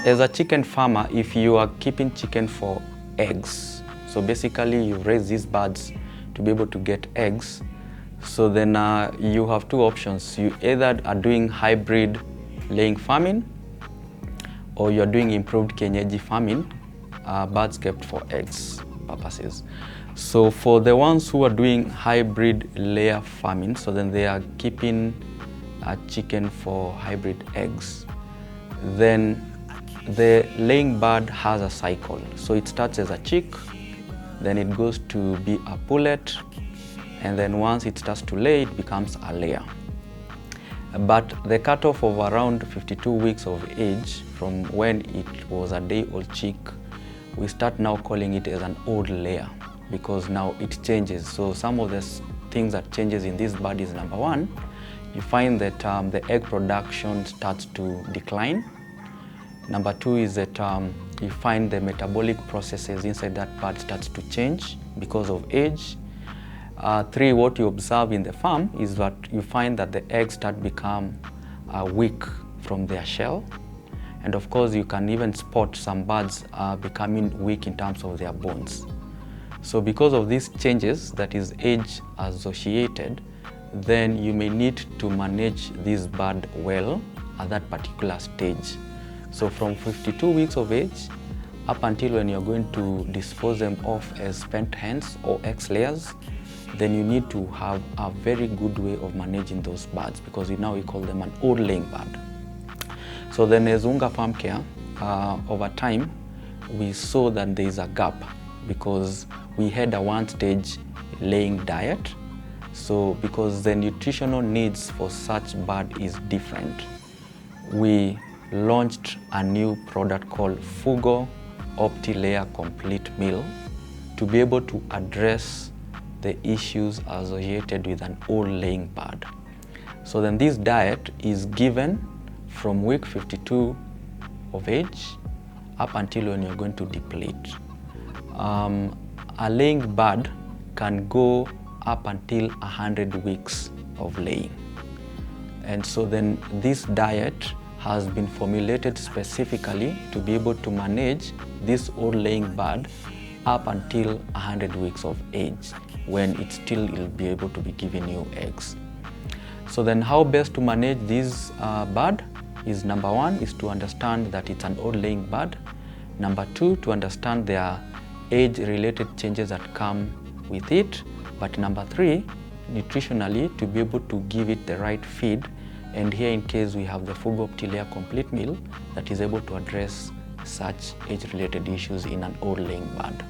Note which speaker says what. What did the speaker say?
Speaker 1: As a chicken farmer, if you are keeping chicken for eggs, so basically you raise these birds to be able to get eggs, so then you have two options. You either are doing hybrid laying farming, or you're doing improved kienyeji farming, birds kept for eggs purposes. So for the ones who are doing hybrid layer farming, so then they are keeping a chicken for hybrid eggs, then the laying bird has a cycle. So it starts as a chick, then it goes to be a pullet, and then once it starts to lay, it becomes a layer. But the cutoff of around 52 weeks of age, from when it was a day-old chick, we start now calling it as an old layer, because now it changes. So some of the things that changes in this bird is, number one, you find that the egg production starts to decline. Number two is that you find the metabolic processes inside that bird starts to change because of age. Three, what you observe in the farm is that you find that the eggs start become weak from their shell. And of course, you can even spot some birds becoming weak in terms of their bones. So because of these changes that is age associated, then you may need to manage this bird well at that particular stage. So from 52 weeks of age up until when you're going to dispose them off as spent hens or egg layers, then you need to have a very good way of managing those birds, because now we call them an old laying bird. So then as Unga Farm Care, over time, we saw that there is a gap, because we had a one-stage laying diet. So because the nutritional needs for such bird is different, we launched a new product called Fugo Opti-Layer Complete Meal to be able to address the issues associated with an old laying bird. So then this diet is given from week 52 of age up until when you're going to deplete. A laying bird can go up until 100 weeks of laying. And so then this diet has been formulated specifically to be able to manage this old laying bird up until 100 weeks of age, when it still will be able to be giving you eggs. So then how best to manage this bird is, number one, is to understand that it's an old laying bird. Number two, to understand their age-related changes that come with it. But number three, nutritionally, to be able to give it the right feed. And here in case we have the Fugo Opti-Layer Complete Meal that is able to address such age-related issues in an old laying bird.